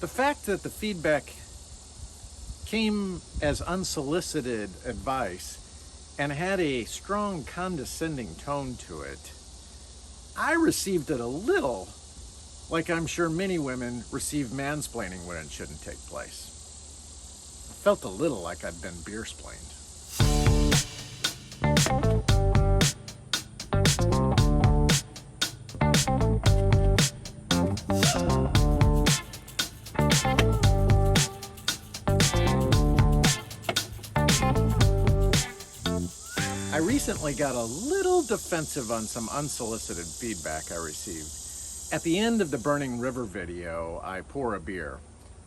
The fact that the feedback came as unsolicited advice and had a strong condescending tone to it, I received it a little like I'm sure many women receive mansplaining when it shouldn't take place. I felt a little like I'd been beer-splained. I recently got a little defensive on some unsolicited feedback I received. At the end of the Burning River video, I pour a beer,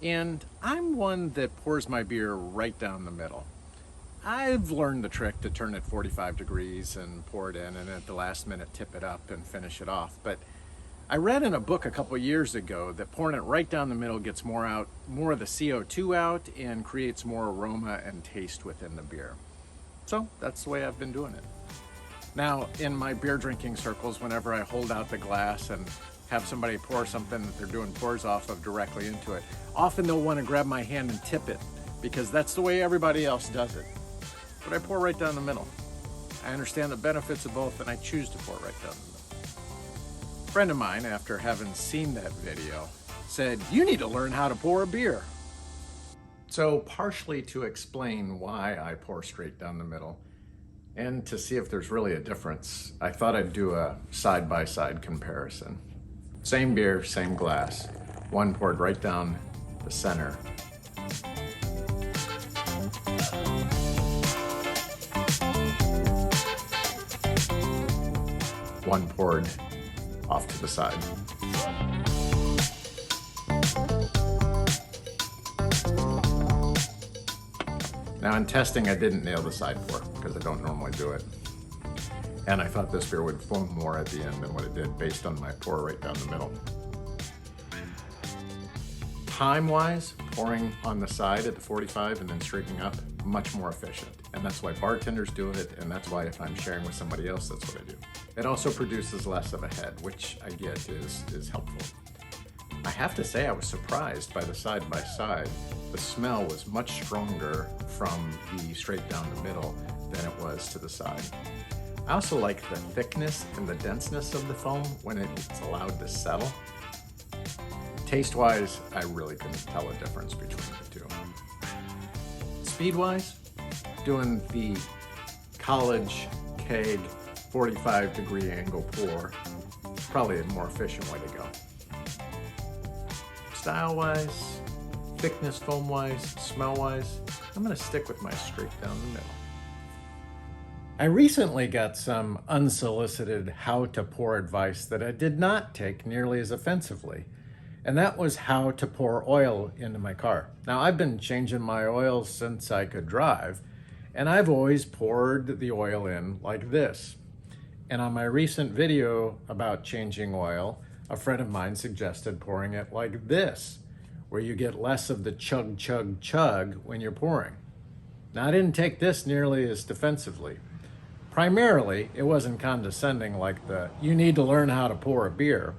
and I'm one that pours my beer right down the middle. I've learned the trick to turn it 45 degrees and pour it in, and at the last minute tip it up and finish it off. But I read in a book a couple years ago that pouring it right down the middle gets more of the CO2 out and creates more aroma and taste within the beer. So that's the way I've been doing it. Now, in my beer drinking circles, whenever I hold out the glass and have somebody pour something that they're doing pours off of directly into it, often they'll want to grab my hand and tip it because that's the way everybody else does it. But I pour right down the middle. I understand the benefits of both, and I choose to pour right down the middle. A friend of mine, after having seen that video, said, "You need to learn how to pour a beer." So partially to explain why I pour straight down the middle and to see if there's really a difference, I thought I'd do a side-by-side comparison. Same beer, same glass. One poured right down the center. One poured off to the side. Now in testing, I didn't nail the side pour because I don't normally do it. And I thought this beer would foam more at the end than what it did based on my pour right down the middle. Time-wise, pouring on the side at the 45 and then straightening up, much more efficient. And that's why bartenders do it, and that's why if I'm sharing with somebody else, that's what I do. It also produces less of a head, which I get is helpful. I have to say I was surprised by the side-by-side. The smell was much stronger from the straight down the middle than it was to the side. I also like the thickness and the denseness of the foam when it's allowed to settle. Taste-wise, I really couldn't tell a difference between the two. Speed-wise, doing the college keg 45-degree angle pour, probably a more efficient way to go. Style-wise, thickness, foam-wise, smell-wise, I'm gonna stick with my straight down the middle. I recently got some unsolicited how to pour advice that I did not take nearly as offensively, and that was how to pour oil into my car. Now, I've been changing my oil since I could drive, and I've always poured the oil in like this. And on my recent video about changing oil, a friend of mine suggested pouring it like this, where you get less of the chug, chug, chug when you're pouring. Now, I didn't take this nearly as defensively. Primarily, it wasn't condescending like the, "you need to learn how to pour a beer."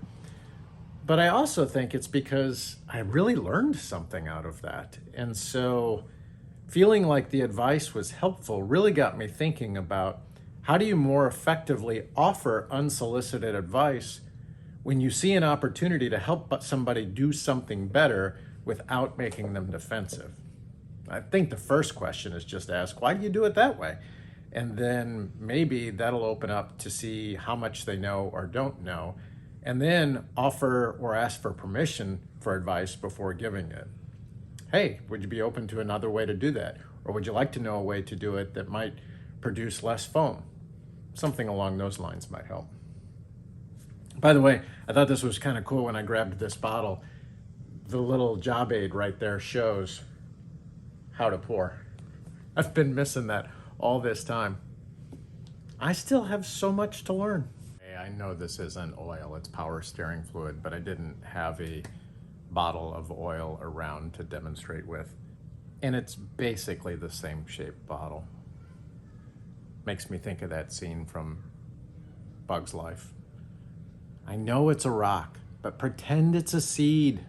But I also think it's because I really learned something out of that. And so feeling like the advice was helpful really got me thinking about how do you more effectively offer unsolicited advice when you see an opportunity to help somebody do something better without making them defensive. I think the first question is just ask, why do you do it that way? And then maybe that'll open up to see how much they know or don't know, and then offer or ask for permission for advice before giving it. Hey, would you be open to another way to do that? Or would you like to know a way to do it that might produce less foam? Something along those lines might help. By the way, I thought this was kind of cool when I grabbed this bottle. The little job aid right there shows how to pour. I've been missing that all this time. I still have so much to learn. Hey, I know this isn't oil, it's power steering fluid, but I didn't have a bottle of oil around to demonstrate with. And it's basically the same shaped bottle. Makes me think of that scene from Bug's Life. I know it's a rock, but pretend it's a seed.